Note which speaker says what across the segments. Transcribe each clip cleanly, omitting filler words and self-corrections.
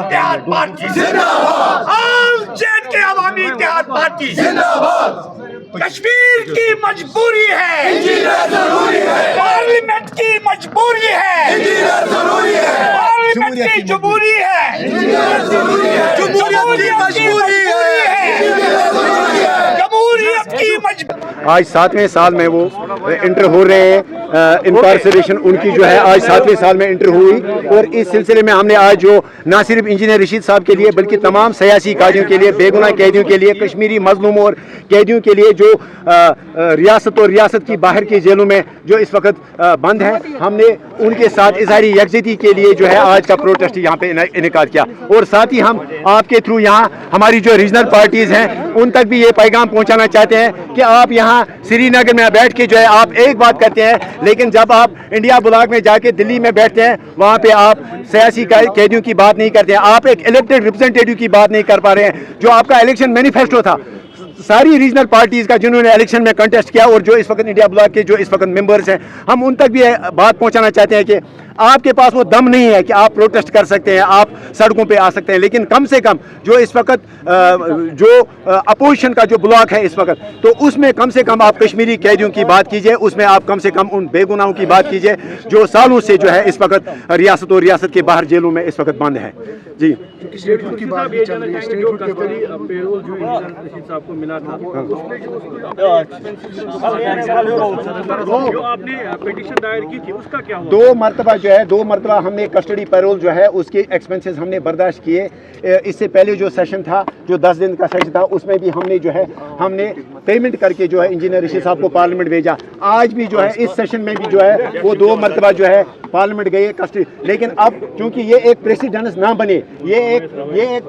Speaker 1: اتحاد پارٹی آل جیٹ کے عوامی اتحاد پارٹی کشمیر کی مجبوری ہے، پارلیمنٹ کی مجبوری ہے، پارلیمنٹ کی جمہوری ہے، جمہوریت کی مجبوری ہے، جمہوریت کی مجبوری۔
Speaker 2: آج 7ویں سال میں وہ انٹر ہو رہے ہیں، انکارسریشن ان کی جو ہے آج 7ویں سال میں انٹر ہوئی، اور اس سلسلے میں ہم نے آج جو نہ صرف انجینئر رشید صاحب کے لیے بلکہ تمام سیاسی قیدیوں کے لیے، بے گناہ قیدیوں کے لیے، کشمیری مظلوموں اور قیدیوں کے لیے جو ریاست اور ریاست کی باہر کی جیلوں میں جو اس وقت بند ہیں، ہم نے ان کے ساتھ اظہار یکجہتی کے لیے جو ہے آج کا پروٹیسٹ یہاں پہ انعقاد کیا، اور ساتھ ہی ہم آپ کے تھرو یہاں ہماری جو ریجنل پارٹیز ہیں ان تک بھی یہ پیغام پہنچانا چاہتے ہیں کہ آپ یہاں سری نگر میں بیٹھ کے جو ہے آپ ایک بات کرتے ہیں، لیکن جب آپ انڈیا بلاک میں جا کے دلی میں بیٹھتے ہیں وہاں پہ آپ سیاسی قیدیوں کی بات نہیں کرتے ہیں، آپ ایک الیکٹڈ ریپرزنٹیٹیو کی بات نہیں کر پا رہے ہیں۔ جو آپ کا الیکشن مینیفیسٹو تھا ساری ریجنل پارٹیز کا جنہوں نے الیکشن میں کنٹیسٹ کیا، اور جو اس وقت انڈیا بلاک کے جو اس وقت ممبرز ہیں، ہم ان تک بھی بات پہنچانا چاہتے ہیں کہ آپ کے پاس وہ دم نہیں ہے کہ آپ پروٹیسٹ کر سکتے ہیں، آپ سڑکوں پہ آ سکتے ہیں، لیکن کم سے کم جو اس وقت جو اپوزیشن کا جو بلاک ہے اس وقت، تو اس میں کم سے کم آپ کشمیری قیدیوں کی بات کیجئے، اس میں آپ کم سے کم ان بے گناہوں کی بات کیجئے جو سالوں سے جو ہے اس وقت ریاست اور ریاست کے باہر جیلوں میں اس وقت بند ہیں۔ جی دو مرتبہ ہم نے کسٹڈی پیرول جو ہے اس کے ایکسپنسز ہم نے برداشت کیے۔ اس سے پہلے جو سیشن تھا، جو 10 دن کا سیشن تھا، اس میں بھی ہم نے پیمنٹ کر کے جو ہے انجینئر رشید صاحب کو پارلیمنٹ بھیجا۔ آج بھی جو ہے اس سیشن میں بھی جو ہے وہ 2 مرتبہ جو ہے پارلیمنٹ گئے کسٹڈی، لیکن اب چونکہ یہ ایک پریسیڈنس نہ بنے، یہ ایک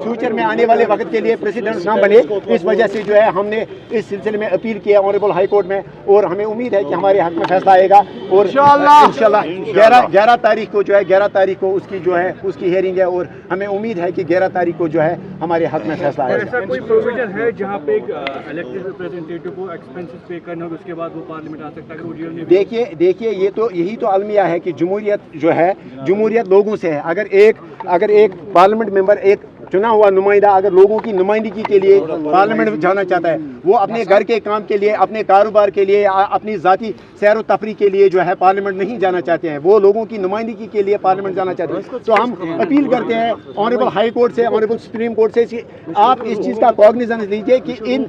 Speaker 2: فیوچر میں آنے والے وقت کے لیے پریسیڈنس نہ بنے، اس وجہ سے جو ہے ہم نے اس سلسلے میں اپیل کیا آنریبل ہائی کورٹ میں، اور ہمیں امید ہے کہ ہمارے حق میں فیصلہ آئے گا، اور انشاءاللہ 11 تاریخ کو جو ہے 11 تاریخ کو اس کی جو ہے اس کی ہیئرنگ ہے، اور ہمیں امید ہے کہ 11 تاریخ کو جو ہے ہمارے حق میں فیصلہ آئے گا۔
Speaker 3: ایسا کوئی پروویژن ہے جہاں پہ ایک الیکٹڈ ریپرزنٹیٹیو کو ایکسپنسز پے کرنا اور اس کے بعد وہ پارلیمنٹ آ سکتا ہے اگر وہ جیل میں؟
Speaker 2: دیکھیے یہی تو المیہ ہے کہ جمہوریت جو ہے، جمہوریت لوگوں سے ہے۔ اگر ایک پارلیمنٹ ممبر، ایک چنا ہوا نمائندہ اگر لوگوں کی نمائندگی کے لیے پارلیمنٹ جانا چاہتا ہے، وہ اپنے گھر کے کام کے لیے، اپنے کاروبار کے لیے، اپنی ذاتی سیر و تفریح کے لیے جو ہے پارلیمنٹ نہیں جانا چاہتے ہیں، وہ لوگوں کی نمائندگی کے لیے پارلیمنٹ جانا چاہتے ہیں، تو ہم اپیل کرتے ہیں آنریبل ہائی کورٹ سے، آنریبل سپریم کورٹ سے کہ آپ اس چیز کا کوگنیزنس لیجئے کہ ان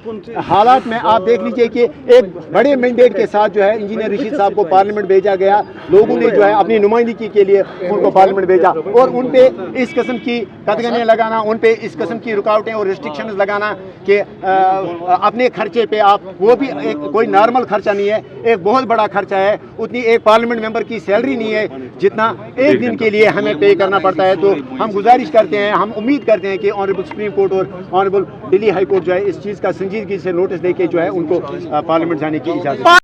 Speaker 2: حالات میں آپ دیکھ لیجئے کہ ایک بڑے مینڈیٹ کے ساتھ جو ہے انجینئر رشید صاحب کو پارلیمنٹ بھیجا گیا، لوگوں نے جو ہے اپنی نمائندگی کے لیے ان کو پارلیمنٹ بھیجا، اور ان پہ اس قسم کی قدغنیں لگانا، ان پہ اس قسم کی رکاوٹیں اور ریسٹرکشنز لگانا کہ اپنے خرچے پہ آپ، وہ بھی کوئی نارمل خرچہ نہیں ہے، ایک بہت بڑا خرچہ ہے، اتنی ایک پارلیمنٹ ممبر کی سیلری نہیں ہے جتنا ایک دن کے لیے ہمیں پے کرنا پڑتا ہے۔ تو ہم گزارش کرتے ہیں، ہم امید کرتے ہیں کہ آنریبل سپریم کورٹ اور آنریبل دلی ہائی کورٹ جو ہے اس چیز کا سنجیدگی سے نوٹس دے کے جو ہے ان کو پارلیمنٹ جانے کی اجازت